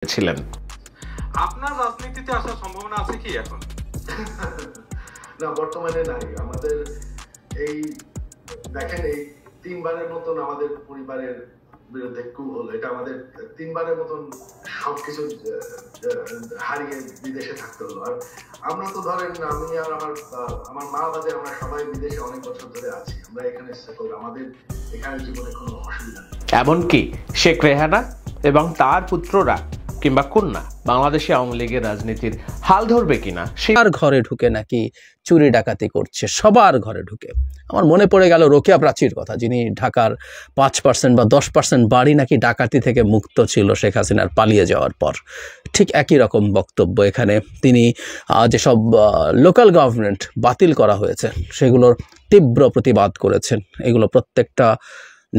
ছিলেন। আপনার রাজনীতিতে আসার সম্ভাবনা আছে কি এখন? না, বর্তমানে নাই। আমাদের এই দেখেন, এই 3 বারের মতন আমাদের পরিবারের বিরুদ্ধে কু হলো। এটা আমাদের 3 বারের মতন সবকিছু হারিয়ে বিদেশে থাকতে হলো। আর আমরা তো ধরেন, আমি আর আমার মা বাদে আমরা সবাই বিদেশে অনেক বছর ধরে আছি। আমরা এখানে সেটেল, আমাদের এখানে জীবনে কোনো অসুবিধা নেই। এমনকি শেখ রেহানা এবং তার পুত্ররা কিংবা কন্যা বাংলাদেশে আওয়ামী লীগের রাজনীতির হাল ধরবে কিনা, সবার ঘরে ঢুকে নাকি চুরি ডাকাতি করছে, সবার ঘরে ঢুকে। আমার মনে পড়ে গেল রোকেয়া প্রাচীর কথা, যিনি ঢাকার 5% বা 10% বাড়ি নাকি ডাকাতি থেকে মুক্ত ছিল শেখ হাসিনার পালিয়ে যাওয়ার পর। ঠিক একই রকম বক্তব্য এখানে। তিনি যেসব লোকাল গভর্নমেন্ট বাতিল করা হয়েছে সেগুলোর তীব্র প্রতিবাদ করেছেন। এগুলো প্রত্যেকটা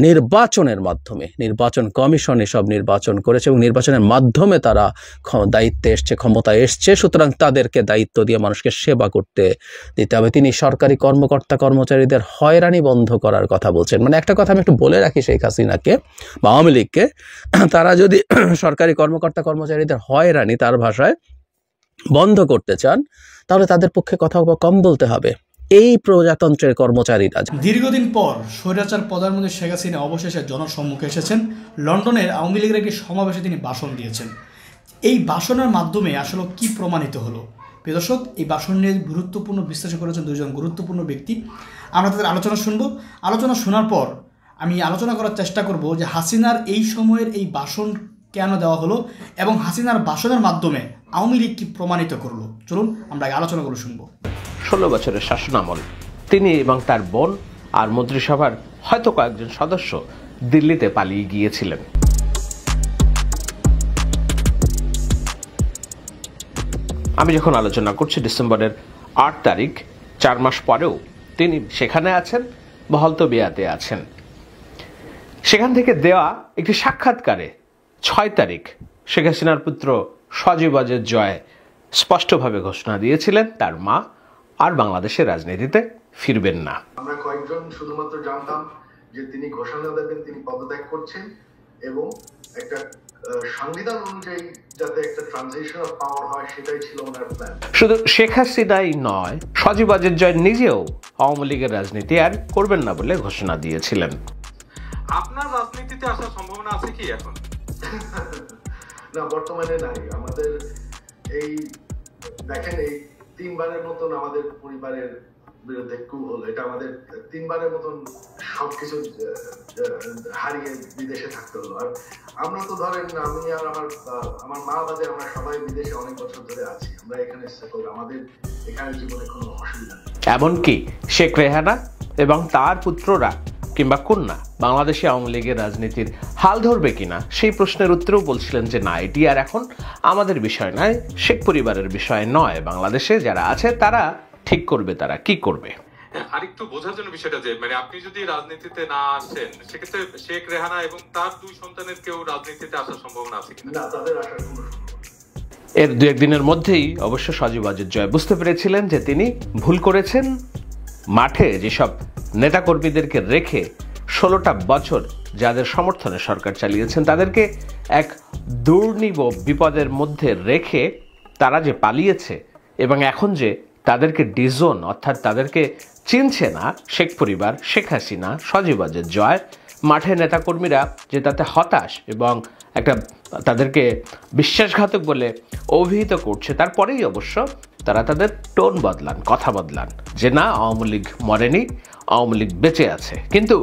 নির্বাচনের মাধ্যমে, নির্বাচন কমিশন এসব নির্বাচন করেছে এবং নির্বাচনের মাধ্যমে তারা দায়িত্বে এসছে, ক্ষমতায় এসছে। সুতরাং তাদেরকে দায়িত্ব দিয়ে মানুষকে সেবা করতে দিতে হবে। তিনি সরকারি কর্মকর্তা কর্মচারীদের হয়রানি বন্ধ করার কথা বলছেন। মানে একটা কথা আমি একটু বলে রাখি শেখ হাসিনাকে বা আওয়ামী লীগকে, তারা যদি সরকারি কর্মকর্তা কর্মচারীদের হয়রানি তার ভাষায় বন্ধ করতে চান, তাহলে তাদের পক্ষে কথা কম বলতে হবে। এই প্রজাতন্ত্রের কর্মচারীরা দীর্ঘদিন পর স্বৈরাচার প্রধানমন্ত্রী শেখ হাসিনা অবশেষে জনসম্মুখে এসেছেন। লন্ডনের আওয়ামী লীগের একটি সমাবেশে তিনি ভাষণ দিয়েছেন। এই ভাষণের মাধ্যমে আসলে কি প্রমাণিত হলো? প্রিয় দর্শক, এই ভাষণ নিয়ে গুরুত্বপূর্ণ বিশ্লেষণ করেছেন দুজন গুরুত্বপূর্ণ ব্যক্তি। আমরা তাদের আলোচনা শুনব। আলোচনা শোনার পর আমি আলোচনা করার চেষ্টা করব যে হাসিনার এই সময়ের এই ভাষণ কেন দেওয়া হলো এবং হাসিনার ভাষণের মাধ্যমে আওয়ামী লীগ কি প্রমাণিত করলো। চলুন আমরা আলোচনাগুলো শুনবো। 16 বছরের শাসনামল, তিনি এবং তার বোন আর মন্ত্রিসভার হয়তো কয়েকজন সদস্য দিল্লিতে পালিয়ে গিয়েছিলেন। আমি যখন আলোচনা করছি ডিসেম্বরের 8 তারিখ, 4 মাস পরেও তিনি সেখানে আছেন, বহলতবিয়াতে আছেন। সেখান থেকে দেওয়া একটি সাক্ষাৎকারে 6 তারিখ শেখ হাসিনার পুত্র সজীব ওয়াজেদ জয় স্পষ্টভাবে ঘোষণা দিয়েছিলেন তার মা আর বাংলাদেশের রাজনীতিতে ফিরবেন না। আমরা কয়েকজন শুধুমাত্র জানতাম যে তিনি ঘোষণা দেবেন তিনি পদত্যাগ করছেন এবং একটা সংবিধান অনুযায়ী যাতে একটা ট্রানজিশন অফ পাওয়ার হয়, সেটাই ছিল ওনার প্ল্যান। শুধু শেখ হাসিনাই নয়, সজীব ওয়াজেদ জয় নিজেও আওয়ামী লীগের রাজনীতি আর করবেন না বলে ঘোষণা দিয়েছিলেন। আপনার রাজনীতিতে আসার সম্ভাবনা আছে কি এখন? না, বর্তমানে নাই। আমাদের এই দেখেন, এই 3 বারের মতন আমাদের পরিবারের বিরুদ্ধে কু হলো। এটা আমাদের 3 বারের মতন সবকিছু হারিয়ে বিদেশে থাকতে হলো। আর আমরা তো ধরেন, আমি আর আমার মা বাদে আমরা সবাই বিদেশে অনেক বছর ধরে আছি। আমরা এখানে সেটেল, আমাদের এখানে জীবনে কোনো অসুবিধা নেই। এমনকি শেখ রেহানা এবং তার পুত্ররা কিংবা কন্যা বাংলাদেশে আওয়ামী লীগের রাজনীতির হাল ধরবে কিনা, সেই প্রশ্নের উত্তরেও বলছিলেন যে না, এটি আর এখন আমাদের বিষয় নয়, শেখ পরিবারের বিষয় নয়, বাংলাদেশে যারা আছে তারা ঠিক করবে তারা কি করবে। আরেকটু বোঝার জন্য বিষয়টা যে মানে আপনি যদি রাজনীতিতে না আসেন, সেক্ষেত্রে শেখ রেহানা এবং তার 2 সন্তানের কেউ রাজনীতিতে আসার সম্ভাবনা আছে কিনা? না, তাদের আসার কোনো এর 2-1 দিনের মধ্যেই অবশ্য সজীব ওয়াজেদ জয় বুঝতে পেরেছিলেন যে তিনি ভুল করেছেন। মাঠে যেসব নেতাকর্মীদেরকে রেখে 16টা বছর যাদের সমর্থনে সরকার চালিয়েছেন, তাদেরকে এক দুর্নিব বিপদের মধ্যে রেখে তারা যে পালিয়েছে এবং এখন যে তাদেরকে ডিজোন, অর্থাৎ তাদেরকে চিনছে না শেখ পরিবার, শেখ হাসিনা, সজীব ওয়াজেদ জয়, মাঠে নেতাকর্মীরা যে তাতে হতাশ এবং একটা তাদেরকে বিশ্বাসঘাতক বলে অভিহিত করছে, তারপরেই অবশ্য তারা তাদের টোন বদলান, কথা বদলান যে না, আওয়ামী লীগ মরেনি, আওয়ামী লীগ বেঁচে আছে। কিন্তু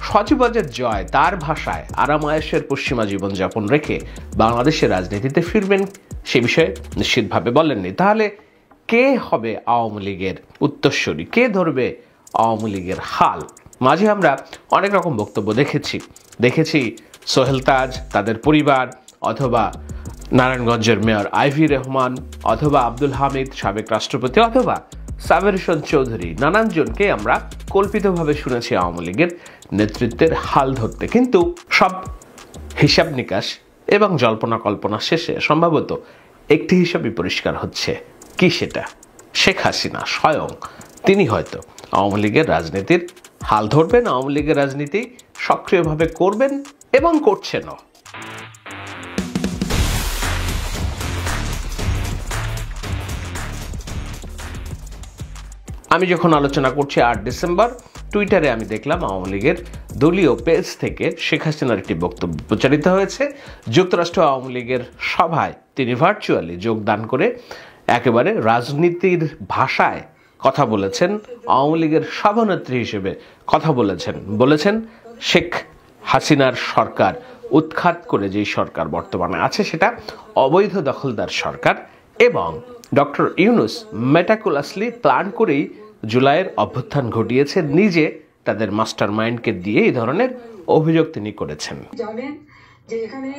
সজীব ওয়াজেদ জয় তার ভাষায় আরামায়েশের পশ্চিমা জীবনযাপন রেখে বাংলাদেশের রাজনীতিতে ফিরবেন সে বিষয়ে নিশ্চিতভাবে বলেননি। তাহলে কে হবে আওয়ামী লীগের উত্তরসূরি, কে ধরবে আওয়ামী লীগের হাল? মাঝে আমরা অনেক রকম বক্তব্য দেখেছি সোহেল তাজ, তাদের পরিবার, অথবা নারায়ণগঞ্জের মেয়র আইভি রহমান, অথবা আব্দুল হামিদ সাবেক রাষ্ট্রপতি, অথবা সাবের হোসেন চৌধুরী, নানানজনকে আমরা কল্পিতভাবে শুনেছি আওয়ামী লীগের নেতৃত্বের হাল ধরতে। কিন্তু সব হিসাব নিকাশ এবং জল্পনা কল্পনা শেষে সম্ভবত একটি হিসাবই পরিষ্কার হচ্ছে। কি সেটা? শেখ হাসিনা স্বয়ং তিনি হয়তো আওয়ামী লীগের রাজনীতির হাল ধরবেন, আওয়ামী লীগের রাজনীতি সক্রিয়ভাবে করবেন এবং করছেনও। আমি যখন আলোচনা করছি 8 ডিসেম্বর টুইটারে আমি দেখলাম আওয়ামী লীগের দলীয় পেজ থেকে শেখ হাসিনার একটি বক্তব্য প্রচারিত হয়েছে। যুক্তরাষ্ট্র আওয়ামী লীগের সভায় তিনি ভার্চুয়ালি যোগদান করে একেবারে রাজনীতির ভাষায় কথা বলেছেন, আওয়ামী লীগের সভানেত্রী হিসেবে কথা বলেছেন শেখ হাসিনার সরকার উৎখাত করে যেই সরকার বর্তমানে আছে সেটা অবৈধ দখলদার সরকার, এবং ডক্টর ইউনূস মেটাকুলাসলি প্ল্যান করেই জুলাইয়ের অভ্যুত্থান ঘটিয়েছে, নিজে তাদের মাস্টার মাইন্ডকে দিয়ে এই ধরনের অভিযোগ তিনি করেছেন। জানেন যে এখানে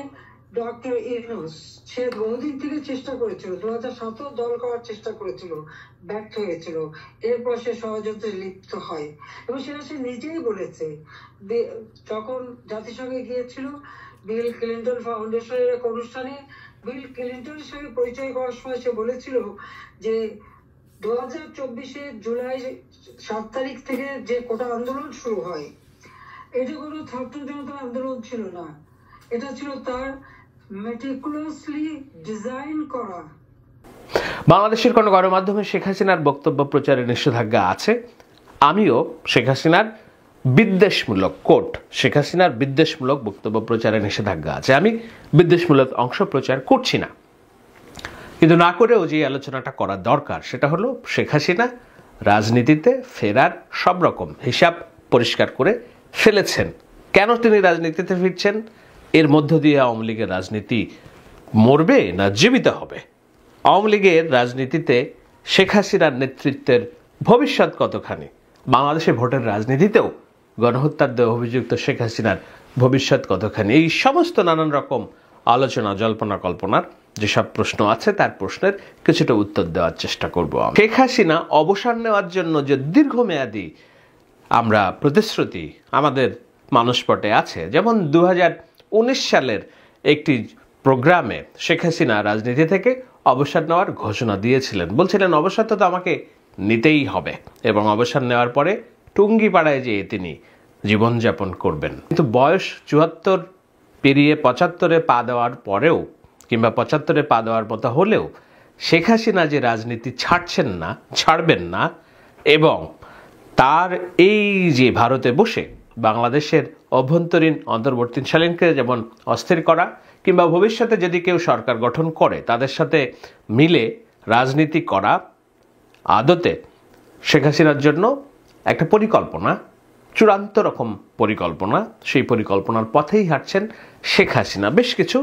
ডক্টর ইউনূস সে বহুদিন থেকে চেষ্টা করেছিল, 2017 দল করার চেষ্টা করেছিল, ব্যর্থ হয়েছিল, এরপর সে ষড়যন্ত্রে লিপ্ত হয় এবং সেটা সে নিজেই বলেছে। যখন জাতিসংঘে গিয়েছিল বিল ক্লিন্টন ফাউন্ডেশনের এক অনুষ্ঠানে বিল ক্লিন্টনের সঙ্গে পরিচয় করার সময় সে বলেছিল যে 2024 জুলাই 7 তারিখ থেকে যে কোটা আন্দোলন শুরু হয় এটা কোনো ছাত্র জনতার আন্দোলন ছিল না, এটা ছিল তার মেটিকুলাসলি ডিজাইন করা। বাংলাদেশের কোনো গণমাধ্যমে শেখ হাসিনার বক্তব্য প্রচারে নিষেধাজ্ঞা আছে। আমিও শেখ হাসিনার বিদ্বেষমূলক শেখ হাসিনার বিদ্বেষমূলক বক্তব্য প্রচারে নিষেধাজ্ঞা আছে। আমি বিদ্বেষমূলক অংশ প্রচার করছি না, কিন্তু না করেও যে আলোচনাটা করা দরকার সেটা হলো শেখ হাসিনা রাজনীতিতে ফেরার সব রকম হিসাব পরিষ্কার করে ফেলেছেন। কেন তিনি রাজনীতিতে ফিরছেন? এর মধ্য দিয়ে আওয়ামী লীগের রাজনীতি মরবে না জীবিত হবে? আওয়ামী লীগের রাজনীতিতে শেখ হাসিনার নেতৃত্বের ভবিষ্যৎ কতখানি? বাংলাদেশে ভোটের রাজনীতিতেও গণহত্যার দেওয়া অভিযুক্ত শেখ হাসিনার ভবিষ্যৎ কতখানি? এই সমস্ত নানান রকম আলোচনা, জল্পনা কল্পনার যেসব প্রশ্ন আছে তার প্রশ্নের কিছুটা উত্তর দেওয়ার চেষ্টা করব। শেখ হাসিনা অবসর নেওয়ার জন্য যে দীর্ঘমেয়াদী আমরা প্রতিশ্রুতি আমাদের মানসপটে আছে, যেমন 2019 সালের একটি প্রোগ্রামে শেখ হাসিনা রাজনীতি থেকে অবসর নেওয়ার ঘোষণা দিয়েছিলেন, বলছিলেন অবসর তো আমাকে নিতেই হবে এবং অবসর নেওয়ার পরে টুঙ্গিপাড়ায় যেয়ে তিনি জীবনযাপন করবেন। কিন্তু বয়স 74 পেরিয়ে 75-এ পা দেওয়ার পরেও কিংবা 75-এ পা দেওয়ার মতো হলেও শেখ হাসিনা যে রাজনীতি ছাড়বেন না এবং তার এই যে ভারতে বসে বাংলাদেশের অভ্যন্তরীণ অন্তর্বর্তীকালীনকে যেমন অস্থির করা কিংবা ভবিষ্যতে যদি কেউ সরকার গঠন করে তাদের সাথে মিলে রাজনীতি করা, আদতে শেখ হাসিনার জন্য একটা পরিকল্পনা, চূড়ান্ত রকম পরিকল্পনা, সেই পরিকল্পনার পথেই হাঁটছেন শেখ হাসিনা। বেশ কিছু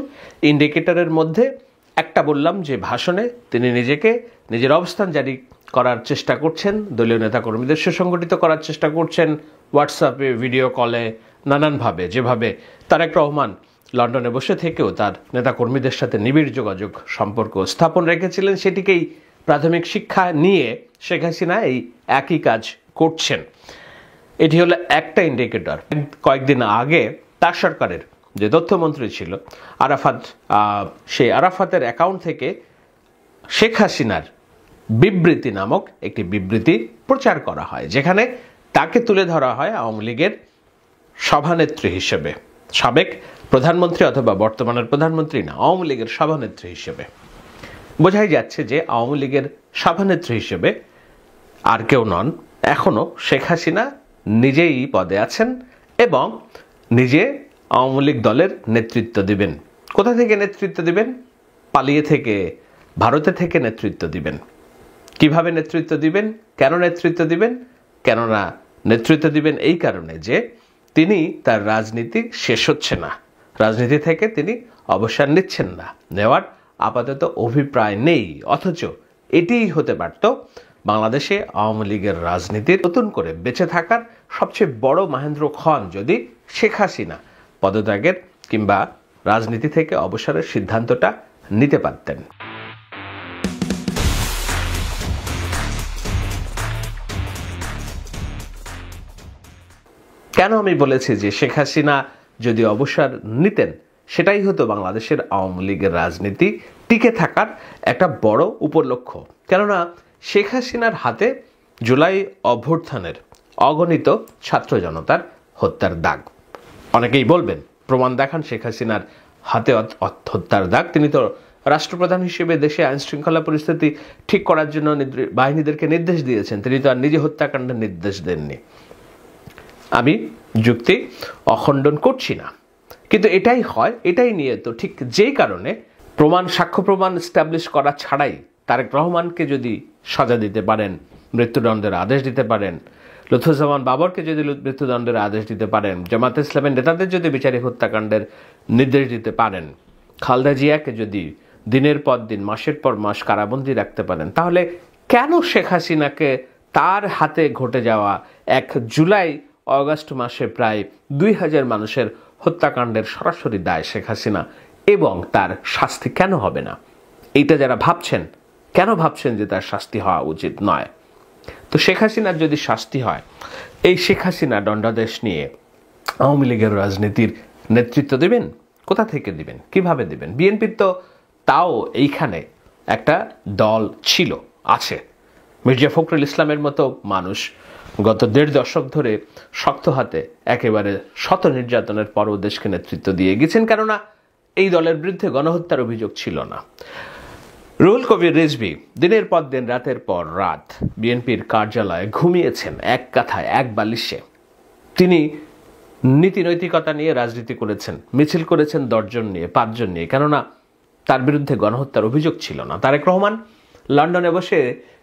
ইন্ডিকেটরের মধ্যে একটা বললাম যে ভাষণে তিনি নিজের অবস্থান জারি করার চেষ্টা করছেন, দলীয় নেতাকর্মীদের সুসংগঠিত করার চেষ্টা করছেন, হোয়াটসঅ্যাপে, ভিডিও কলে, নানানভাবে, যেভাবে তারেক রহমান লন্ডনে বসে থেকেও তার নেতাকর্মীদের সাথে নিবিড় যোগাযোগ সম্পর্ক স্থাপন রেখেছিলেন, সেটিকেই প্রাথমিক শিক্ষা নিয়ে শেখ হাসিনা এই একই কাজ করছেন। এটি হলো একটা ইন্ডিকেটর। কয়েকদিন আগে তার সরকারের যে তথ্যমন্ত্রী ছিল আরাফাত, সেই আরাফাতের অ্যাকাউন্ট থেকে শেখ হাসিনার বিবৃতি নামক একটি বিবৃতি প্রচার করা হয়, যেখানে তাকে তুলে ধরা হয় আওয়ামী লীগের সভানেত্রী হিসেবে, সাবেক প্রধানমন্ত্রী অথবা বর্তমানের প্রধানমন্ত্রী না, আওয়ামী লীগের সভানেত্রী হিসেবে। বোঝাই যাচ্ছে যে আওয়ামী লীগের সভানেত্রী হিসেবে আর কেউ নন, এখনো শেখ হাসিনা নিজেই পদে আছেন এবং নিজে আওয়ামী লীগ দলের নেতৃত্ব দিবেন। কোথা থেকে নেতৃত্ব দিবেন? পালিয়ে থেকে, ভারতে থেকে নেতৃত্ব দিবেন। কিভাবে নেতৃত্ব দিবেন? কেন নেতৃত্ব দিবেন? কেননা নেতৃত্ব দিবেন এই কারণে যে তিনি তার রাজনীতি শেষ হচ্ছে না, রাজনীতি থেকে তিনি অবসর নিচ্ছেন না, নেওয়ার আপাতত অভিপ্রায় নেই। অথচ এটিই হতে পারত বাংলাদেশে আওয়ামী লীগের রাজনীতির নতুন করে বেঁচে থাকার সবচেয়ে বড় মহেন্দ্রক্ষণ, যদি শেখ হাসিনা পদত্যাগের কিংবা রাজনীতি থেকে অবসরের সিদ্ধান্তটা নিতে পারতেন। কেন আমি বলেছি যে শেখ হাসিনা যদি অবসর নিতেন সেটাই হতো বাংলাদেশের আওয়ামী লীগের রাজনীতি টিকে থাকার একটা বড় উপলক্ষ্য। কেননা শেখ হাসিনার হাতে জুলাই অভ্যুত্থানের অগণিত ছাত্র জনতার হত্যার দাগ। অনেকেই বলবেন প্রমাণ দেখান শেখ হাসিনার হাতে হত্যার দাগ, তিনি তো রাষ্ট্রপ্রধান হিসেবে দেশে আইন শৃঙ্খলা পরিস্থিতি ঠিক করার জন্য বাহিনীদেরকে নির্দেশ দিয়েছেন, তিনি তো আর নিজে হত্যাকাণ্ডের নির্দেশ দেননি। আমি যুক্তি অখণ্ডন করছি না, কিন্তু এটাই হয়, এটাই নিয়ে তো ঠিক যেই কারণে সাক্ষ্য প্রমাণ এস্টাবলিশ করা ছাড়াই তারেক রহমানকে যদি সাজা দিতে পারেন, মৃত্যুদণ্ডের আদেশ দিতে পারেন, লুৎফুজ্জামান বাবরকে যদি মৃত্যুদণ্ডের আদেশ দিতে পারেন, জামাতে ইসলামের নেতাদের যদি বিচারিক হত্যাকাণ্ডের নির্দেশ দিতে পারেন, খালেদা জিয়াকে যদি দিনের পর দিন মাসের পর মাস কারাবন্দী রাখতে পারেন, তাহলে কেন শেখ হাসিনাকে তার হাতে ঘটে যাওয়া 1 জুলাই অগাস্ট মাসে প্রায় 2000 মানুষের হত্যাকাণ্ডের সরাসরি দায় শেখ হাসিনা, এবং তার শাস্তি কেন হবে না? এইটা যারা ভাবছেন, কেন ভাবছেন যে তার শাস্তি হওয়া উচিত নয়? তো শেখ হাসিনার যদি শাস্তি হয়, এই শেখ হাসিনা দণ্ডাদেশ নিয়ে আওয়ামী লীগের রাজনীতির নেতৃত্ব দেবেন? কোথা থেকে দিবেন, কিভাবে দিবেন? বিএনপির তো তাও এইখানে একটা দল ছিল, আছে। মির্জা ফখরুল ইসলামের মতো মানুষ গত 1.5 দশক ধরে শক্ত হাতে একেবারে শত নির্যাতনের পরও দেশকে নেতৃত্ব দিয়ে গেছেন, কেননা এই দলের বিরুদ্ধে গণহত্যার অভিযোগ ছিল না। রুহুল কবির রিজভী দিনের পর দিন, রাতের পর রাত বিএনপির কার্যালয়ে ঘুমিয়েছেন এক কাঁথায়, এক বালিশে। তিনি নীতি নৈতিকতা নিয়ে রাজনীতি করেছেন, মিছিল করেছেন 10 জন নিয়ে, 5 জন নিয়ে, কেননা তার বিরুদ্ধে গণহত্যার অভিযোগ ছিল না। তারেক রহমান লন্ডনে বসে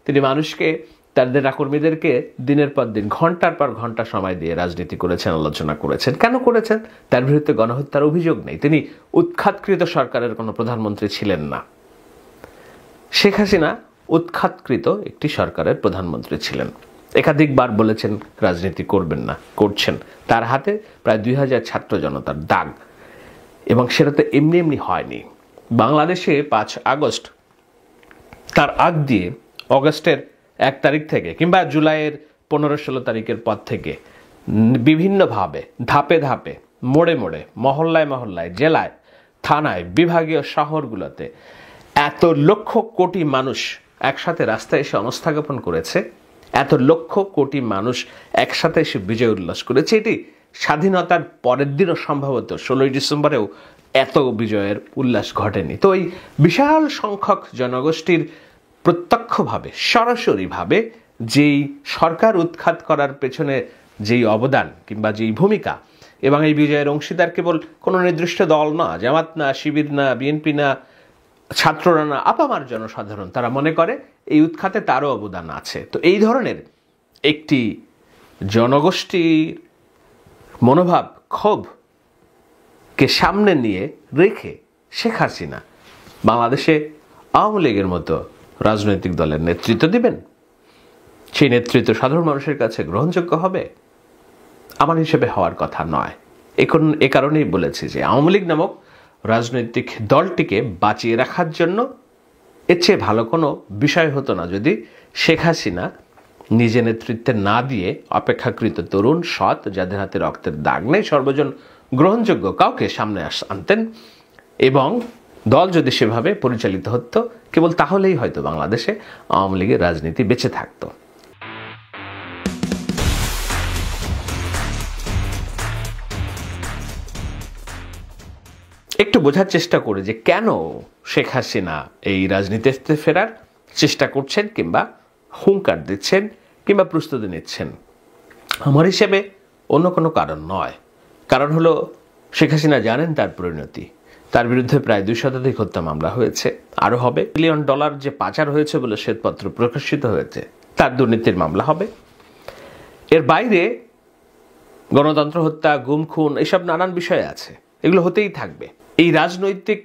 তিনি মানুষকে, তাদের নেতাকর্মীদেরকে দিনের পর দিন, ঘন্টার পর ঘন্টা সময় দিয়ে রাজনীতি করেছেন, আলোচনা করেছেন। কেন করেছেন? তার বিরুদ্ধে গণহত্যার অভিযোগ নেই। তিনি উৎখাতকৃত সরকারের কোনো প্রধানমন্ত্রী ছিলেন না। শেখ হাসিনা উৎখাতকৃত একটি সরকারের প্রধানমন্ত্রী ছিলেন। একাধিকবার বলেছেন রাজনীতি করবেন না, করছেন। তার হাতে প্রায় 2000 ছাত্র জনতার দাগ, এবং সেটা তো এমনি এমনি হয়নি। বাংলাদেশে 5 আগস্ট, তার আগ দিয়ে অগস্টের 1 তারিখ থেকে কিংবা জুলাইয়ের 15-16 তারিখের পর থেকে বিভিন্নভাবে, ধাপে ধাপে, মোড়ে মোড়ে, মহল্লায় মহল্লায়, জেলায়, থানায়, বিভাগীয় শহরগুলোতে এত লক্ষ কোটি মানুষ একসাথে রাস্তায় এসে অবস্থাপন করেছে, এত লক্ষ কোটি মানুষ একসাথে এসে বিজয় উল্লাস করেছে। এটি স্বাধীনতার পরের দিনও সম্ভবত 16ই ডিসেম্বরেও এত বিজয়ের উল্লাস ঘটেনি। তো এই বিশাল সংখ্যক জনগোষ্ঠীর প্রত্যক্ষভাবে, সরাসরিভাবে যেই সরকার উৎখাত করার পেছনে যেই অবদান কিংবা যেই ভূমিকা, এবং এই বিজয়ের অংশীদার কেবল কোনো নির্দিষ্ট দল না, জামাত না, শিবির না, বিএনপি না, ছাত্ররা না, আপামার জনসাধারণ, তারা মনে করে এই উৎখাতে তারও অবদান আছে। তো এই ধরনের একটি জনগোষ্ঠীর মনোভাব, ক্ষোভকে সামনে নিয়ে রেখে শেখ হাসিনা বাংলাদেশে আওয়ামী লীগের মতো রাজনৈতিক দলের নেতৃত্ব দিবেন? সেই নেতৃত্ব সাধারণ মানুষের কাছে গ্রহণযোগ্য হবে? আমার হিসেবে হওয়ার কথা নয়। এ কারণেই বলেছি যে আওয়ামী লীগ নামক রাজনৈতিক দলটিকে বাঁচিয়ে রাখার জন্য এর চেয়ে ভালো কোনো বিষয় হতো না যদি শেখ হাসিনা নিজে নেতৃত্বে না দিয়ে অপেক্ষাকৃত তরুণ, সৎ, যাদের হাতে রক্তের দাগ নেই, সর্বজন গ্রহণযোগ্য কাউকে সামনে আনতেন, এবং দল যদি সেভাবে পরিচালিত হতো, কেবল তাহলেই হয়তো বাংলাদেশে আওয়ামী লীগের রাজনীতি বেঁচে থাকতো। একটু বোঝার চেষ্টা করে যে কেন শেখ হাসিনা এই রাজনীতিতে ফেরার চেষ্টা করছেন, কিংবা হুঙ্কার দিচ্ছেন, কিংবা প্রস্তুতি নিচ্ছেন। আমার হিসেবে অন্য কোনো কারণ নয়। কারণ হলো শেখ হাসিনা জানেন তার পরিণতি। তার বিরুদ্ধে প্রায় 2 শতাধিক হত্যা মামলা হয়েছে, আরও হবে। $1 বিলিয়ন যে পাচার হয়েছে বলে শ্বেতপত্র প্রকাশিত হয়েছে, তার দুর্নীতির মামলা হবে। এর বাইরে গণতন্ত্র হত্যা, গুম, খুন, এসব নানান বিষয় আছে, এগুলো হতেই থাকবে। এই রাজনৈতিক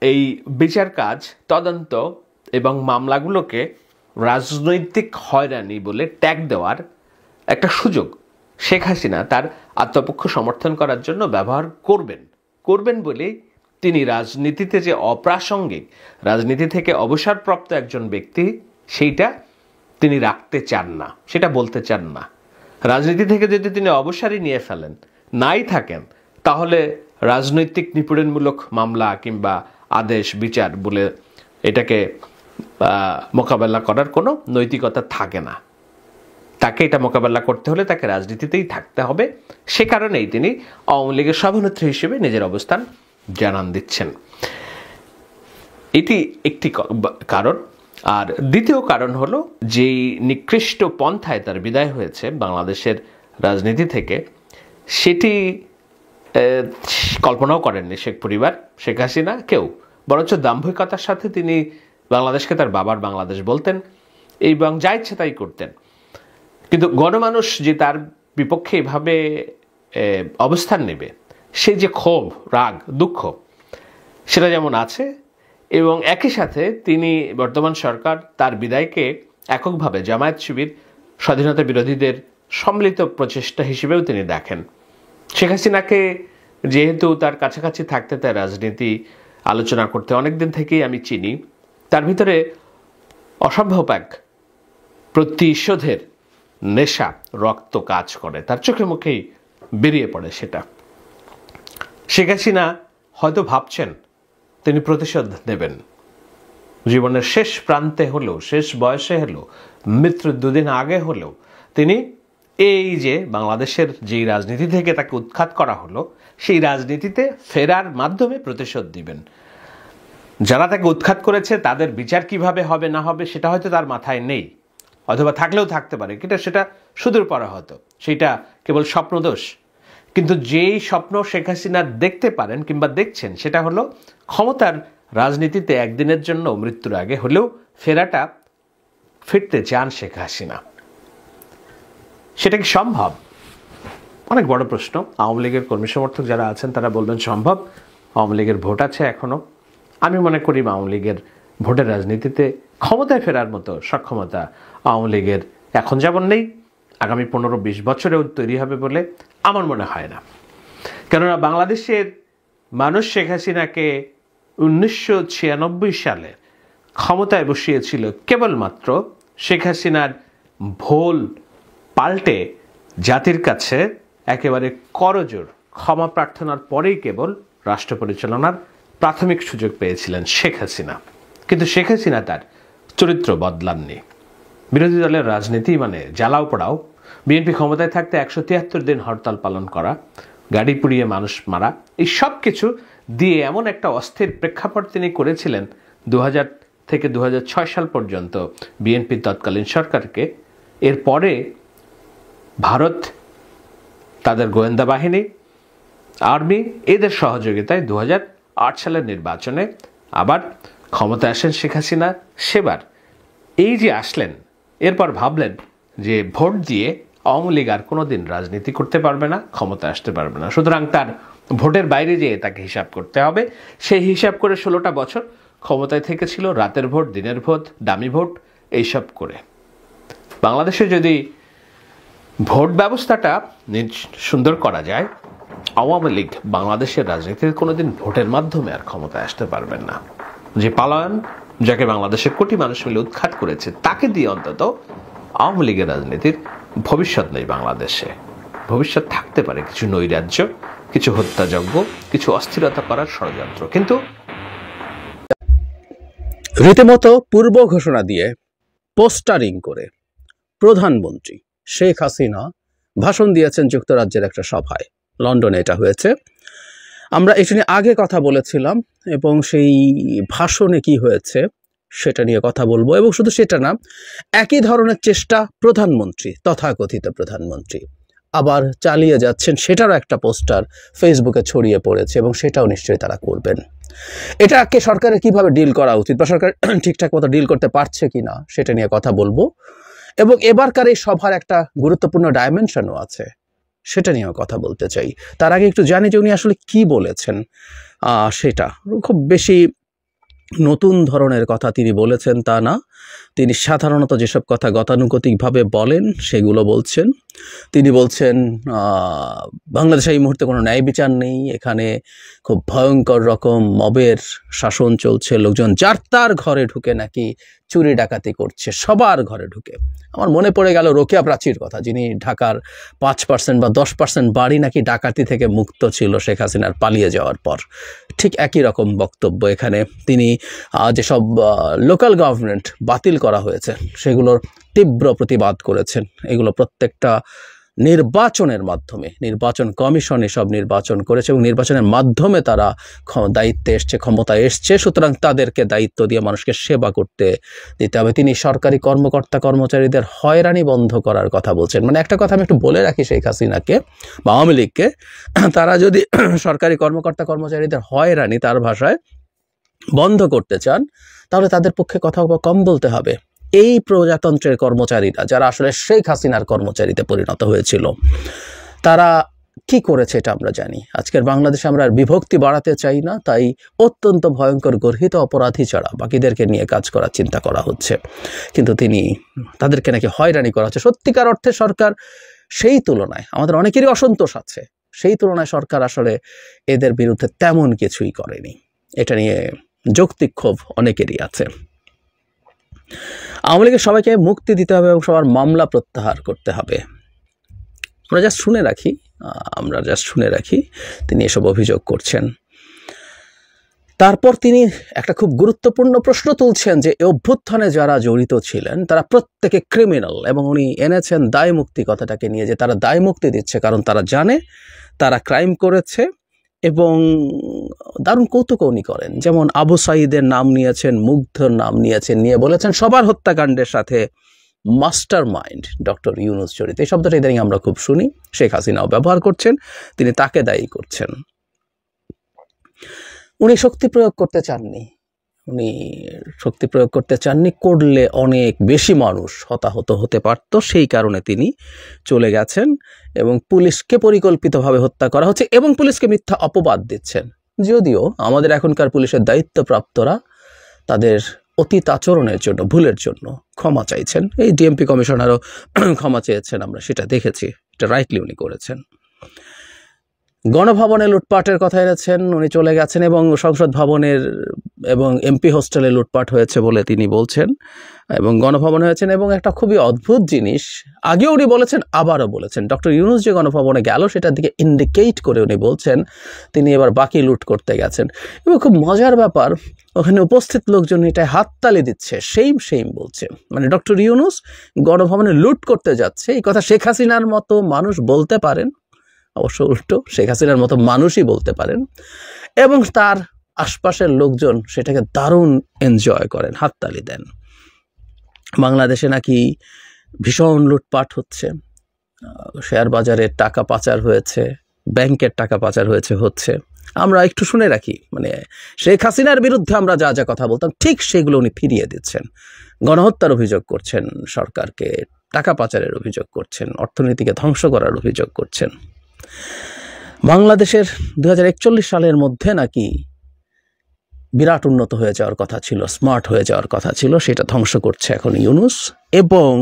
এই বিচার কাজ, তদন্ত এবং মামলাগুলোকে রাজনৈতিক হয়রানি বলে ট্যাগ দেওয়ার একটা সুযোগ শেখ হাসিনা তার আত্মপক্ষ সমর্থন করার জন্য ব্যবহার করবেন বলেই তিনি রাজনীতিতে যে অপ্রাসঙ্গিক, রাজনীতি থেকে অবসরপ্রাপ্ত একজন ব্যক্তি, সেইটা তিনি রাখতে চান না, সেটা বলতে চান না। রাজনীতি থেকে যদি তিনি অবসরই নিয়ে ফেলেন, নাই থাকেন, তাহলে রাজনৈতিক নিপীড়নমূলক মামলা কিংবা আদেশ, বিচার বলে এটাকে মোকাবেলা করার কোনো নৈতিকতা থাকে না। তাকে এটা মোকাবেলা করতে হলে তাকে রাজনীতিতেই থাকতে হবে। সে কারণেই তিনি আওয়ামী লীগের সভানেত্রী হিসেবে নিজের অবস্থান জানান দিচ্ছেন। এটি একটি কারণ। আর দ্বিতীয় কারণ হলো যেই নিকৃষ্ট পন্থায় তার বিদায় হয়েছে বাংলাদেশের রাজনীতি থেকে, সেটি কল্পনাও করেননি শেখ পরিবার, শেখ হাসিনা, কেউ। বরঞ্চ দাম্ভিকতার সাথে তিনি বাংলাদেশকে তার বাবার বাংলাদেশ বলতেন এবং যা ইচ্ছে তাই করতেন। কিন্তু গণমানুষ যে তার বিপক্ষে এভাবে অবস্থান নেবে, সেই যে ক্ষোভ, রাগ, দুঃখ, সেটা যেমন আছে, এবং একই সাথে তিনি বর্তমান সরকার তার বিদায়কে এককভাবে জামায়াত শিবির, স্বাধীনতা বিরোধীদের সম্মিলিত প্রচেষ্টা হিসেবেও তিনি দেখেন। শেখ হাসিনাকে যেহেতু তার কাছাকাছি থাকতে, তার রাজনীতি আলোচনা করতে অনেকদিন থেকেই আমি চিনি, তার ভিতরে অসম্ভব এক প্রতিশোধের নেশা, রক্ত কাজ করে, তার চোখে মুখেই বেরিয়ে পড়ে সেটা। শেখ হাসিনা হয়তো ভাবছেন তিনি প্রতিশোধ নেবেন, জীবনের শেষ প্রান্তে হলেও, শেষ বয়সে হলেও, মৃত্যুর দুদিন আগে হলেও তিনি এই যে বাংলাদেশের যেই রাজনীতি থেকে তাকে উৎখাত করা হলো, সেই রাজনীতিতে ফেরার মাধ্যমে প্রতিশোধ দিবেন। যারা তাকে উৎখাত করেছে তাদের বিচার কিভাবে হবে না হবে সেটা হয়তো তার মাথায় নেই, অথবা থাকলেও থাকতে পারে, কিন্তু সেটা সুদূর পরে হয়তো, সেটা কেবল স্বপ্নদোষ। কিন্তু যেই স্বপ্ন শেখ হাসিনা দেখতে পারেন কিংবা দেখছেন, সেটা হলো ক্ষমতার রাজনীতিতে একদিনের জন্য, মৃত্যুর আগে হলেও ফিরতে চান শেখ হাসিনা। সেটা কি সম্ভব? অনেক বড় প্রশ্ন। আওয়ামী লীগের কর্মী সমর্থক যারা আছেন তারা বলবেন সম্ভব, আওয়ামী লীগের ভোট আছে এখনো। আমি মনে করি আওয়ামী লীগের ভোটের রাজনীতিতে ক্ষমতায় ফেরার মতো সক্ষমতা আওয়ামী লীগের এখন যেমন নেই, আগামী 15-20 বছরেও তৈরি হবে বলে আমার মনে হয় না। কেননা বাংলাদেশের মানুষ শেখ হাসিনাকে 1996 সালে ক্ষমতায় বসিয়েছিল কেবলমাত্র শেখ হাসিনার ভুল পাল্টে জাতির কাছে একেবারে করজোড় ক্ষমা প্রার্থনার পরেই কেবল রাষ্ট্র পরিচালনার প্রাথমিক সুযোগ পেয়েছিলেন শেখ হাসিনা। কিন্তু শেখ হাসিনা তার চরিত্র বদলাননি। বিরোধী দলের রাজনীতি মানে জ্বালাও পোড়াও, বিএনপি ক্ষমতায় থাকতে 173 দিন হরতাল পালন করা, গাড়ি পুড়িয়ে মানুষ মারা, এই সব কিছু দিয়ে এমন একটা অস্থির প্রেক্ষাপট তিনি করেছিলেন 2000 থেকে 2006 সাল পর্যন্ত বিএনপির তৎকালীন সরকারকে। এরপরে ভারত, তাদের গোয়েন্দা বাহিনী, আর্মি, এদের সহযোগিতায় 2008 সালের নির্বাচনে আবার ক্ষমতায় আসেন শেখ হাসিনা। সেবার এই যে আসলেন, এরপর ভাবলেন যে ভোট দিয়ে আওয়ামী লীগ আর কোনোদিন রাজনীতি করতে পারবে না, ক্ষমতায় আসতে পারবে না, সুতরাং তার ভোটের বাইরে যেয়ে তাকে হিসাব করতে হবে। সেই হিসাব করে 16টা বছর ক্ষমতায় থেকেছিল, রাতের ভোট, দিনের ভোট, দামি ভোট, এইসব করে। বাংলাদেশে যদি ভোট ব্যবস্থাটা সুন্দর করা যায়, আওয়ামী লীগ বাংলাদেশের রাজনীতিতে কোনোদিন ভোটের মাধ্যমে আর ক্ষমতায় আসতে পারবেন না। যে পালায়ন, যাকে বাংলাদেশের কোটি মানুষ মিলে উৎখাত করেছে, তাকে দিয়ে অন্তত আওয়ামী লীগের রাজনীতির ভবিষ্যৎ নেই বাংলাদেশে। ভবিষ্যৎ থাকতে পারে কিছু নৈরাজ্য, কিছু হত্যাযজ্ঞ, কিছু অস্থিরতা করার ষড়যন্ত্র, কিন্তু রীতিমতো পূর্ব ঘোষণা দিয়ে পোস্টারিং করে প্রধানমন্ত্রী শেখ হাসিনা ভাষণ দিয়েছেন যুক্তরাজ্যের একটা সভায়। লন্ডনে এটা হয়েছে। আমরা এটা নিয়ে আগে কথা বলেছিলাম এবং সেই ভাষণে কি হয়েছে সেটা নিয়ে কথা বলবো। এবং শুধু সেটা না, একই ধরনের চেষ্টা প্রধানমন্ত্রী, তথাকথিত প্রধানমন্ত্রী আবার চালিয়ে যাচ্ছেন, সেটারও একটা পোস্টার ফেসবুকে ছড়িয়ে পড়েছে এবং সেটাও নিশ্চয়ই তারা করবেন। এটাকে সরকারের কিভাবে ডিল করা উচিত বা সরকার ঠিকঠাক মতো ডিল করতে পারছে কিনা সেটা নিয়ে কথা বলবো। এবং এবারকার এই সভার একটা গুরুত্বপূর্ণ ডাইমেনশনও আছে, সেটা নিয়েও কথা বলতে চাই। তার আগে একটু জানি যে উনি আসলে কি বলেছেন। সেটা খুব বেশি নতুন ধরনের কথা তিনি বলেছেন তা না, তিনি সাধারণত যেসব কথা গতানুগতিকভাবে বলেন সেগুলো বলছেন। তিনি বলছেন বাংলাদেশে এই মুহূর্তে কোনো ন্যায় বিচার নেই, এখানে খুব ভয়ঙ্কর রকম মবের শাসন চলছে, লোকজন যার তার ঘরে ঢুকে নাকি চুরি ডাকাতি করছে, সবার ঘরে ঢুকে। আমার মনে পড়ে গেল রোকেয়া প্রাচীর কথা, যিনি ঢাকার 5% বা 10% বাড়ি নাকি ডাকাতি থেকে মুক্ত ছিল শেখ হাসিনার পালিয়ে যাওয়ার পর। ঠিক একই রকম বক্তব্য এখানে। তিনি যেসব লোকাল গভর্নমেন্ট বাতিল করা হয়েছে সেগুলোর তীব্র প্রতিবাদ করেছেন। এগুলো প্রত্যেকটা নির্বাচনের মাধ্যমে, নির্বাচন কমিশন এসব নির্বাচন করেছে এবং নির্বাচনের মাধ্যমে তারা দায়িত্বে এসছে, ক্ষমতায় এসছে, সুতরাং তাদেরকে দায়িত্ব দিয়ে মানুষকে সেবা করতে দিতে হবে। তিনি সরকারি কর্মকর্তা কর্মচারীদের হয়রানি বন্ধ করার কথা বলছেন। মানে একটা কথা আমি একটু বলে রাখি শেখ হাসিনাকে বা আওয়ামী লীগকে, তারা যদি সরকারি কর্মকর্তা কর্মচারীদের হয়রানি তার ভাষায় বন্ধ করতে চান, তাহলে তাদের পক্ষে কথা কম বলতে হবে। এই প্রজাতন্ত্রের কর্মচারীরা যারা আসলে শেখ হাসিনার কর্মচারীতে পরিণত হয়েছিল, তারা কি করেছে এটা আমরা জানি। আজকের বাংলাদেশে আমরা বিভক্তি বাড়াতে চাই না, তাই অত্যন্ত ভয়ঙ্কর গর্হিত অপরাধী ছাড়া বাকিদেরকে নিয়ে কাজ করার চিন্তা করা হচ্ছে। কিন্তু তাদেরকে নাকি হয়রানি করা হচ্ছে। সত্যিকার অর্থে সরকার সেই তুলনায়, আমাদের অনেকেরই অসন্তোষ আছে, সেই তুলনায় সরকার আসলে এদের বিরুদ্ধে তেমন কিছুই করেনি। এটা নিয়ে যৌক্তিক ক্ষোভ অনেকেরই আছে। আওয়ামী লীগের সবাইকে মুক্তি দিতে হবে এবং সবার মামলা প্রত্যাহার করতে হবে। আমরা জাস্ট শুনে রাখি তিনি এসব অভিযোগ করছেন। তারপর তিনি একটা খুব গুরুত্বপূর্ণ প্রশ্ন তুলছেন যে এই অভ্যুত্থানে যারা জড়িত ছিলেন তারা প্রত্যেকে ক্রিমিনাল, এবং উনি এনেছেন দায় মুক্তি কথাটাকে নিয়ে, যে তারা দায় মুক্তি দিচ্ছে কারণ তারা জানে তারা ক্রাইম করেছে। এবং দারুণ কৌতুক উনি করেন, যেমন আবু সাঈদের নাম নিয়েছেন, মুগ্ধর নাম নিয়েছেন, নিয়ে বলেছেন সবার হত্যাকাণ্ডের সাথে মাস্টার মাইন্ড ডক্টর ইউনূস জড়িত। এই শব্দটা ইদানিং আমরা খুব শুনি, শেখ হাসিনাও ব্যবহার করছেন, তিনি তাকে দায়ী করছেন। উনি শক্তি প্রয়োগ করতে চাননি, করলে অনেক বেশি মানুষ হতাহত হতে পারত, সেই কারণে তিনি চলে গেছেন এবং পুলিশকে পরিকল্পিতভাবে হত্যা করা হচ্ছে এবং পুলিশকে মিথ্যা অপবাদ দিচ্ছেন। যদিও আমাদের এখনকার পুলিশের দায়িত্বপ্রাপ্তরা তাদের অতীত আচরণের জন্য, ভুলের জন্য ক্ষমা চাইছেন। এই ডিএমপি কমিশনারও ক্ষমা চেয়েছেন, আমরা সেটা দেখেছি, এটা রাইটলি উনি করেছেন। গণভবনে লুটপাটের কথা এনেছেন, উনি চলে গেছেন, এবং সংসদ ভবনের এবং এমপি হোস্টেলে লুটপাট হয়েছে বলে তিনি বলছেন, এবং গণভবনে হয়েছেন। এবং একটা খুবই অদ্ভুত জিনিস আগেও উনি বলেছেন, আবারও বলেছেন, ডক্টর ইউনূস যে গণভবনে গেল সেটার দিকে ইন্ডিকেট করে উনি বলছেন তিনি এবার বাকি লুট করতে গেছেন। এবং খুব মজার ব্যাপার, ওখানে উপস্থিত লোকজন এটাই হাততালি দিচ্ছে, সেইম বলছে। মানে ডক্টর ইউনূস গণভবনে লুট করতে যাচ্ছে, এই কথা শেখ হাসিনার মতো মানুষ বলতে পারেন, অবশ্য উল্টো শেখ হাসিনার মতো মানুষই বলতে পারেন, এবং তার আশপাশের লোকজন সেটাকে দারুণ এনজয় করেন, হাততালি দেন। বাংলাদেশে নাকি ভীষণ লুটপাট হচ্ছে, শেয়ার বাজারে টাকা পাচার হয়েছে, ব্যাংকের টাকা পাচার হচ্ছে। আমরা একটু শুনে রাখি, মানে শেখ হাসিনার বিরুদ্ধে আমরা যা যা কথা বলতাম ঠিক সেগুলো উনি ফিরিয়ে দিচ্ছেন। গণহত্যার অভিযোগ করছেন, সরকারকে টাকা পাচারের অভিযোগ করছেন, অর্থনীতিকে ধ্বংস করার অভিযোগ করছেন। বাংলাদেশের 2041 সালের মধ্যে নাকি বিরাট উন্নত হয়ে যাওয়ার কথা ছিল, স্মার্ট হয়ে যাওয়ার কথা ছিল, সেটা ধ্বংস করছে এখন ইউনূস। এবং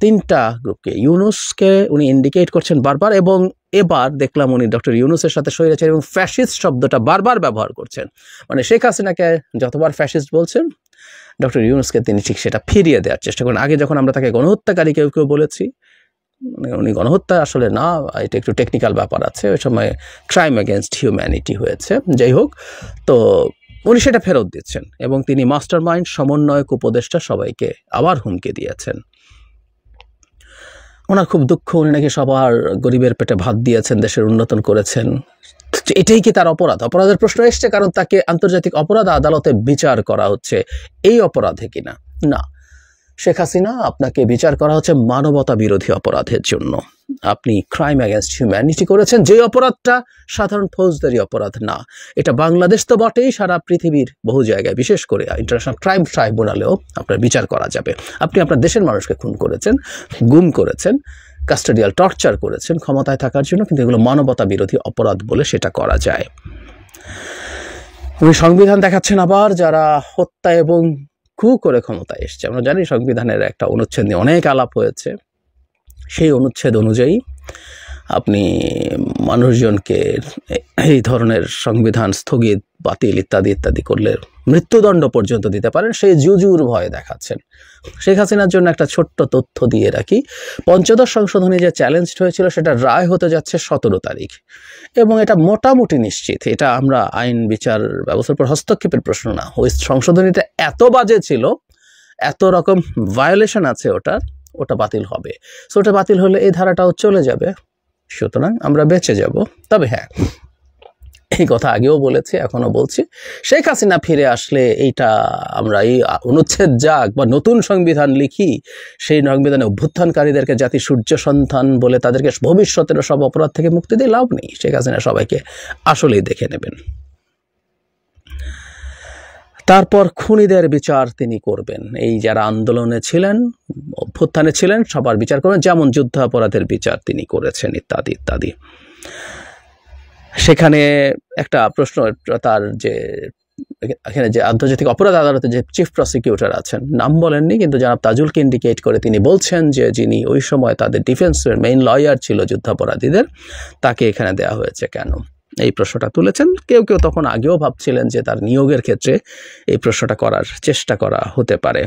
তিনটা গ্রুপকে, ইউনূসকে উনি ইন্ডিকেট করছেন বারবার, এবং এবার দেখলাম উনি ডক্টর ইউনূসের সাথে স্বৈরাচারী এবং ফ্যাসিস্ট শব্দটা বারবার ব্যবহার করছেন। মানে শেখ হাসিনাকে যতবার ফ্যাসিস্ট বলছেন, ডক্টর ইউনূসকে তিনি ঠিক সেটা ফিরিয়ে দেওয়ার চেষ্টা করেন। আগে যখন আমরা তাকে গণহত্যাকারী কেউ বলেছি, উনি গণহত্যা আসলে না, এটা একটু টেকনিক্যাল ব্যাপার আছে, ওই সময় ক্রাইম এগেনস্ট হিউম্যানিটি হয়েছে, যাই হোক। তো উনি সেটা ফেরত দিচ্ছেন, এবং তিনি মাস্টার মাইন্ড, সমন্বয়ক, উপদেষ্টা সবাইকে আবার হুমকি দিয়েছেন। ওনার খুব দুঃখ, উনি নাকি সবার গরিবের পেটে ভাত দিয়েছেন, দেশের উন্নয়ন করেছেন। এটাই কি তার অপরাধ? অপরাধের প্রশ্ন এসছে কারণ তাকে আন্তর্জাতিক অপরাধ আদালতে বিচার করা হচ্ছে, এই অপরাধে কিনা? না, শেখ হাসিনা, আপনাকে বিচার করা হচ্ছে মানবতা বিরোধী অপরাধের জন্য। আপনি ক্রাইম এগেনস্ট হিউম্যানিটি করেছেন, যে অপরাধটা সাধারণ ফৌজদারি অপরাধ না। এটা বাংলাদেশ তো বটেই, সারা পৃথিবীর বহু জায়গায়, বিশেষ করে ইন্টারন্যাশনাল ক্রাইম ট্রাইব্যুনালেও আপনার বিচার করা যাবে। আপনি আপনার দেশের মানুষকে খুন করেছেন, গুম করেছেন, কাস্টোডিয়াল টর্চার করেছেন ক্ষমতায় থাকার জন্য, কিন্তু এগুলো মানবতা বিরোধী অপরাধ বলে সেটা করা যায়। উনি সংবিধান দেখাচ্ছেন আবার, যারা হত্যা এবং কু করে ক্ষমতায় এসছে। আমরা জানি সংবিধানের একটা অনুচ্ছেদ নিয়ে অনেক আলাপ হয়েছে, সেই অনুচ্ছেদ অনুযায়ী আপনি মানুষজনকে এই ধরনের সংবিধান স্থগিত, বাতিল ইত্যাদি করলে মৃত্যুদণ্ড পর্যন্ত দিতে পারেন, সেই জুজুর ভয় দেখাচ্ছেন। শেখ হাসিনার জন্য একটা ছোট্ট তথ্য দিয়ে রাখি, পঞ্চদশ সংশোধনী যে চ্যালেঞ্জ হয়েছিল সেটা রায় হতে যাচ্ছে 17 তারিখ, এবং এটা মোটামুটি নিশ্চিত। এটা আমরা আইন বিচার ব্যবস্থার উপর হস্তক্ষেপের প্রশ্ন না, ওই সংশোধনীটা এত বাজে ছিল, এত রকম ভায়োলেশন আছে ওটার, ওটা বাতিল হবে। সো ওটা বাতিল হলে এই ধারাটাও চলে যাবে, সুতরাং আমরা বেঁচে যাব। তবে হ্যাঁ, এই কথা আগেও বলেছি, এখনো বলছি, শেখ হাসিনা ফিরে আসলে এইটা আমরা এই অনুচ্ছেদ যাক বা নতুন সংবিধান লিখি, সেই সংবিধানে অভ্যুত্থানকারীদেরকে জাতি সূর্য সন্তান বলে তাদেরকে ভবিষ্যতের সব অপরাধ থেকে মুক্তি দিয়ে লাভ নেই। শেখ হাসিনা সবাইকে আসলেই দেখে নেবেন। তারপর খুনিদের বিচার তিনি করবেন। এই যারা আন্দোলনে ছিলেন, অভ্যুত্থানে ছিলেন, সবার বিচার করবেন, যেমন যুদ্ধাপরাধের বিচার তিনি করেছেন, ইত্যাদি ইত্যাদি। সেখানে একটা প্রশ্ন, তার যে এখানে যে আন্তর্জাতিক অপরাধ আদালতে যে চিফ প্রসিকিউটর আছেন, নাম বলেননি, কিন্তু জনাব তাজুলকে ইন্ডিকেট করে তিনি বলছেন যে যিনি ওই সময় তাদের ডিফেন্সের মেইন লয়ার ছিল যুদ্ধাপরাধীদের, তাকে এখানে দেওয়া হয়েছে কেন, এই প্রশ্নটা তুলেছেন। কেউ কেউ তখন আগেও ভাবছিলেন যে তার নিয়োগের ক্ষেত্রে এই প্রশ্নটা করার চেষ্টা করা হতে পারে।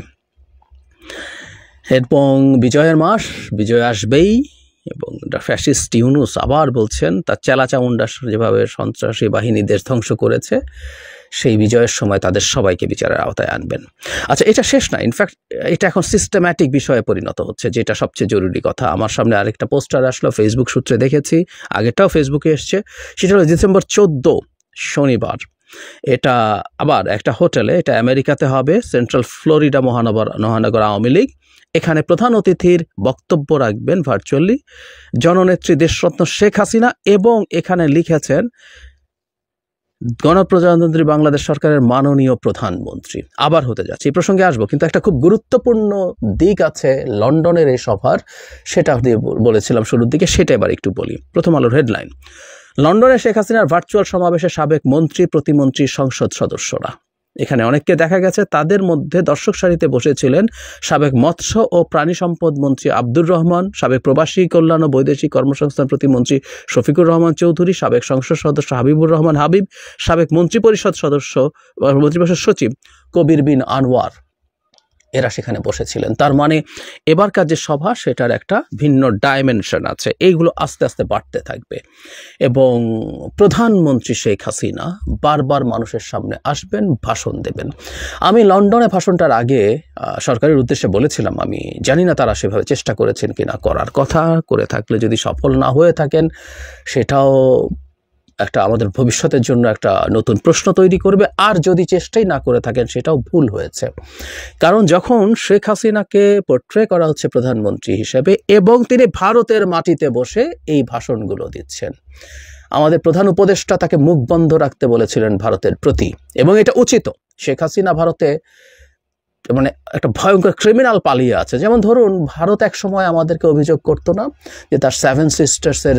এবং বিজয়ের মাস, বিজয় আসবেই, এবং ফ্যাসিস্ট ইউনূস আবার বলছেন তার চেলাচামুন্ডা যেভাবে সন্ত্রাসী বাহিনী দেশ ধ্বংস করেছে, সেই বিজয়ের সময় তাদের সবাইকে বিচারের আওতায় আনবেন। আচ্ছা, এটা শেষ না, ইনফ্যাক্ট এটা এখন সিস্টেম্যাটিক বিষয়ে পরিণত হচ্ছে, যেটা সবচেয়ে জরুরি কথা। আমার সামনে আরেকটা পোস্টার আসলো, ফেসবুক সূত্রে দেখেছি, আগেরটাও ফেসবুকে এসছে, সেটা হলো ডিসেম্বর 14 শনিবার। এটা আবার একটা হোটেলে, এটা আমেরিকাতে হবে, সেন্ট্রাল ফ্লোরিডা মহানগর আওয়ামী লীগ। এখানে প্রধান অতিথির বক্তব্য রাখবেন ভার্চুয়ালি জননেত্রী দেশরত্ন শেখ হাসিনা, এবং এখানে লিখেছেন গণপ্রজাতন্ত্রী বাংলাদেশ সরকারের মাননীয় প্রধানমন্ত্রী। আবার হতে যাচ্ছে, এই প্রসঙ্গে আসবো, কিন্তু একটা খুব গুরুত্বপূর্ণ দিক আছে লন্ডনের এই সভার, সেটা দিয়ে বলেছিলাম শুরুর দিকে, সেটা এবার একটু বলি। প্রথম আলোর হেডলাইন, লন্ডনে শেখ হাসিনার ভার্চুয়াল সমাবেশে সাবেক মন্ত্রী, প্রতিমন্ত্রী, সংসদ সদস্যরা। এখানে অনেককে দেখা গেছে, তাদের মধ্যে দর্শক সারিতে বসেছিলেন সাবেক মৎস্য ও প্রাণী সম্পদ মন্ত্রী আব্দুর রহমান, সাবেক প্রবাসী কল্যাণ ও বৈদেশিক কর্মসংস্থান প্রতিমন্ত্রী শফিকুর রহমান চৌধুরী, সাবেক সংসদ সদস্য হাবিবুর রহমান হাবিব, সাবেক মন্ত্রিপরিষদ সচিব কবির বিন আনোয়ার, এরা সেখানে বসেছিলেন। তার মানে এবারকার যে সভা, সেটার একটা ভিন্ন ডাইমেনশন আছে, এইগুলো আস্তে আস্তে বাড়তে থাকবে। এবং প্রধানমন্ত্রী শেখ হাসিনা বারবার মানুষের সামনে আসবেন, ভাষণ দেবেন। আমি লন্ডনে ভাষণটার আগে সরকারের উদ্দেশ্যে বলেছিলাম, আমি জানি না তারা সেভাবে চেষ্টা করেছেন কিনা, করার কথা, করে থাকলে যদি সফল না হয়ে থাকেন, সেটাও একটা আমাদের ভবিষ্যতের জন্য একটা নতুন প্রশ্ন তৈরি করবে। আর যদি চেষ্টাই না করে থাকেন, সেটাও ভুল হয়েছে। কারণ যখন শেখ হাসিনাকে পোর্ট্রে করা হচ্ছে প্রধানমন্ত্রী হিসেবে, এবং তিনি ভারতের মাটিতে বসে এই ভাষণগুলো দিচ্ছেন, আমাদের প্রধান উপদেষ্টা তাকে মুখ বন্ধ রাখতে বলেছিলেন ভারতের প্রতি, এবং এটা উচিত। শেখ হাসিনা ভারতে মানে একটা ভয়ঙ্কর ক্রিমিনাল পালিয়ে আছে। যেমন ধরুন, ভারত এক সময় আমাদেরকে অভিযোগ করতো না যে তার 7 সিস্টার্সের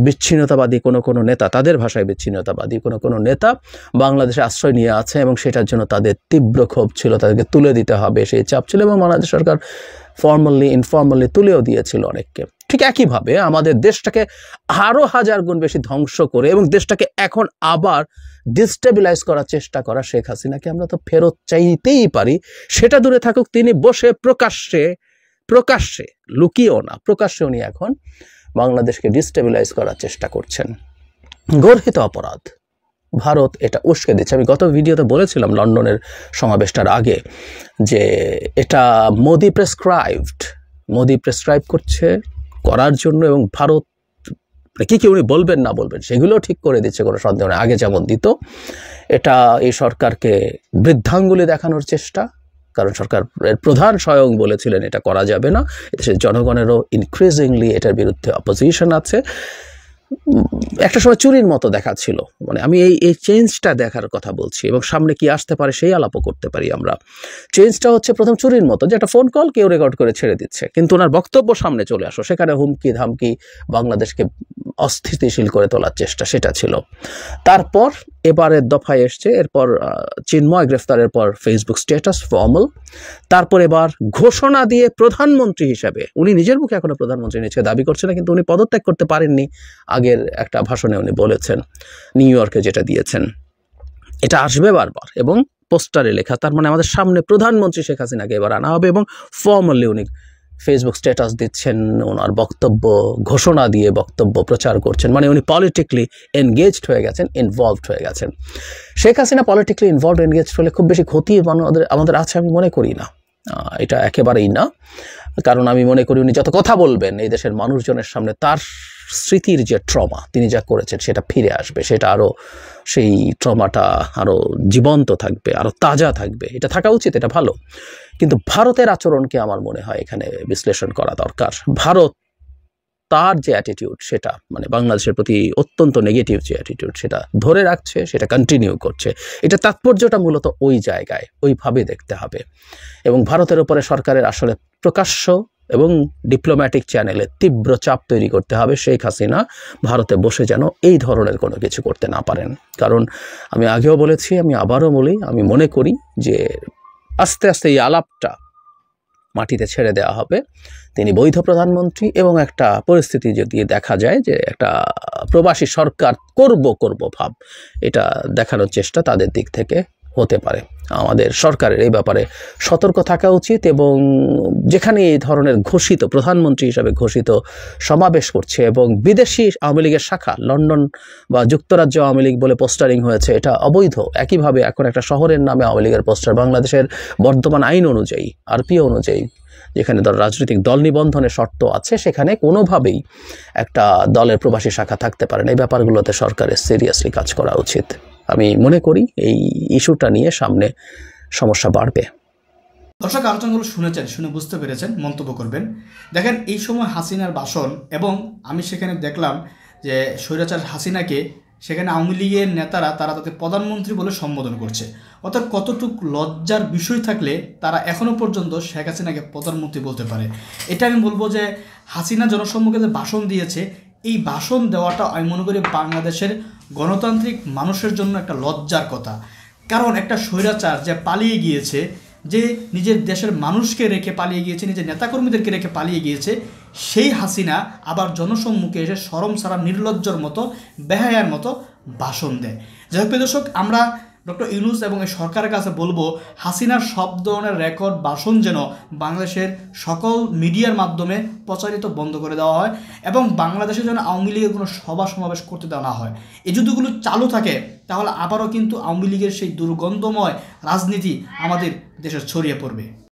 বিচ্ছিন্নতাবাদী কোনো নেতা, তাদের ভাষায় বিচ্ছিন্নতাবাদী কোনো নেতা বাংলাদেশে আশ্রয় নিয়ে আছে, এবং সেটার জন্য তাদের তীব্র ক্ষোভ ছিল, তাদেরকে তুলে দিতে হবে, সেই চাপ ছিল, এবং বাংলাদেশ সরকার ফর্মালি ইনফর্মালি তুলেও দিয়েছিল অনেককে। ঠিক একইভাবে আমাদের দেশটাকে আরো 1000 গুণ বেশি ধ্বংস করে এবং দেশটাকে এখন আবার ডিস্টেবিলাইজ করার চেষ্টা করা শেখ হাসিনাকে আমরা তো ফেরত চাইতেই পারি। সেটা দূরে থাকুক, তিনি বসে প্রকাশ্যে লুকিয়েও না, প্রকাশ্যে উনি এখন বাংলাদেশকে ডিস্টেবিলাইজ করার চেষ্টা করছেন। গর্হিত অপরাধ, ভারত এটা উস্কে দিচ্ছে। আমি গত ভিডিওতে বলেছিলাম লন্ডনের সমাবেশটার আগে যে এটা মোদি প্রেসক্রাইব করছে করার জন্য, এবং ভারত কি উনি বলবেন না বলবেন সেগুলো ঠিক করে দিচ্ছে, কোনো সন্দেহ নেই। আগে যেমন দিত, এটা এই সরকারকে বৃদ্ধাঙ্গুলি দেখানোর চেষ্টা, কারণ সরকারের প্রধান স্বয়ং বলেছিলেন এটা করা যাবে না। দেশের জনগণেরও ইনক্রিজিংলি এটার বিরুদ্ধে অপোজিশন আছে। একটা সময় চুরির মতো দেখাচ্ছিল, মানে আমি এই চেঞ্জটা দেখার কথা বলছি, এবং সামনে কি আসতে পারে সেই আলাপও করতে পারি আমরা। চেঞ্জটা হচ্ছে প্রথম চুরির মতো, যে একটা ফোন কল কেউ রেকর্ড করে ছেড়ে দিচ্ছে, কিন্তু ওনার বক্তব্য সামনে চলে আসো, সেখানে হুমকি ধামকি, বাংলাদেশকে অস্থিতিশীল করে তোলার চেষ্টা, সেটা ছিল। তারপর এবারের দফায় এসছে, এরপর চিন্ময় গ্রেফতারের পর ফেসবুক স্ট্যাটাস ফর্মাল, তারপর এবার ঘোষণা দিয়ে প্রধানমন্ত্রী হিসাবে, উনি নিজের মুখে এখনো প্রধানমন্ত্রী হিসেবে দাবি করছে না, কিন্তু উনি পদত্যাগ করতে পারেননি, আগের একটা ভাষণে উনি বলেছেন, নিউ ইয়র্কে যেটা দিয়েছেন, এটা আসবে বারবার এবং পোস্টারে লেখা। তার মানে আমাদের সামনে প্রধানমন্ত্রী শেখ হাসিনাকে এবার আনা হবে, এবং ফর্মালি উনি ফেসবুক স্ট্যাটাস দিচ্ছেন, ওনার বক্তব্য ঘোষণা দিয়ে বক্তব্য প্রচার করছেন, মানে উনি পলিটিক্যালি এনগেজড হয়ে গেছেন, ইনভলভড হয়ে গেছেন। Sheikh Hasina politically involved engaged হলে খুব বেশি ক্ষতি আমাদের আছে আমি মনে করি না। এটা একেবারেই না। কারণ আমি মনে করি উনি যত কথা বলবেন এই দেশের মানুষজনের সামনে তার স্মৃতির যে ট্রমা তিনি যা করেছেন সেটা ফিরে আসবে, সেটা আরও সেই ট্রমাটা আরও জীবন্ত থাকবে, আরও তাজা থাকবে। এটা থাকা উচিত, এটা ভালো। কিন্তু ভারতের আচরণকে আমার মনে হয় এখানে বিশ্লেষণ করা দরকার। ভারত তার যে অ্যাটিটিউড সেটা মানে বাংলাদেশের প্রতি অত্যন্ত নেগেটিভ যে অ্যাটিটিউড সেটা ধরে রাখছে, সেটা কন্টিনিউ করছে। এটা তাৎপর্যটা মূলত ওই জায়গায়, ওইভাবে দেখতে হবে। এবং ভারতের উপরে সরকারের আসলে প্রকাশ্য এবং ডিপ্লোম্যাটিক চ্যানেলে তীব্র চাপ তৈরি করতে হবে শেখ হাসিনা ভারতে বসে যেন এই ধরনের কোনো কিছু করতে না পারেন। কারণ আমি আগেও বলেছি, আমি আবারও বলি, আমি মনে করি যে আস্তে আস্তে এই আলাপটা মাটিতে ছেড়ে দেওয়া হবে। তিনি বৈধ প্রধানমন্ত্রী এবং একটা পরিস্থিতি যদি দেখা যায় যে একটা প্রবাসী সরকার করব ভাব, এটা দেখানোর চেষ্টা তাদের দিক থেকে হতে পারে। আমাদের সরকারের এই ব্যাপারে সতর্ক থাকা উচিত। এবং যেখানে এই ধরনের ঘোষিত প্রধানমন্ত্রী হিসাবে ঘোষিত সমাবেশ করছে এবং বিদেশি আওয়ামী লীগের শাখা লন্ডন বা যুক্তরাজ্য আওয়ামী লীগ বলে পোস্টারিং হয়েছে, এটা অবৈধ। একইভাবে এখন একটা শহরের নামে আওয়ামী লীগের পোস্টার বাংলাদেশের বর্তমান আইন অনুযায়ী, আরপিও অনুযায়ী, যেখানে রাজনৈতিক দল নিবন্ধনের শর্ত আছে, সেখানে কোনোভাবেই একটা দলের প্রবাসী শাখা থাকতে পারে না। এই ব্যাপারগুলোতে সরকারের সিরিয়াসলি কাজ করা উচিত। আমি মনে করি এই ইস্যুটা নিয়ে সামনে সমস্যা বাড়বে। দর্শক, আলোচনাগুলো শুনেছেন, শুনে বুঝতে পেরেছেন, মন্তব্য করবেন। দেখেন এই সময় হাসিনার ভাষণ, এবং আমি সেখানে দেখলাম যে স্বৈরাচার হাসিনাকে সেখানে আওয়ামী লীগের নেতারা তারা তাদের প্রধানমন্ত্রী বলে সম্বোধন করছে। অর্থাৎ কতটুকু লজ্জার বিষয় থাকলে তারা এখনও পর্যন্ত শেখ হাসিনাকে প্রধানমন্ত্রী বলতে পারে। এটা আমি বলবো যে হাসিনা জনসম্মুখে যে ভাষণ দিয়েছে, এই ভাষণ দেওয়াটা আমি মনে করি বাংলাদেশের গণতান্ত্রিক মানুষের জন্য একটা লজ্জার কথা। কারণ একটা স্বৈরাচার যে পালিয়ে গিয়েছে, যে নিজের দেশের মানুষকে রেখে পালিয়ে গিয়েছে, নিজের নেতাকর্মীদেরকে রেখে পালিয়ে গিয়েছে, সেই হাসিনা আবার জনসম্মুখে এসে শরম সারা নির্লজ্জর মতো বেহায়ার মতো ভাষণ দেয়। যাই হোক দর্শক, আমরা ডক্টর ইউনূস এবং এই সরকারের কাছে বলবো হাসিনার সব ধরনের রেকর্ড ভাষণ যেন বাংলাদেশের সকল মিডিয়ার মাধ্যমে প্রচারিত বন্ধ করে দেওয়া হয় এবং বাংলাদেশে যেন আওয়ামী লীগের কোনো সভা সমাবেশ করতে দেওয়া না হয়। এই যদিগুলো চালু থাকে তাহলে আবারও কিন্তু আওয়ামী লীগের সেই দুর্গন্ধময় রাজনীতি আমাদের দেশে ছড়িয়ে পড়বে।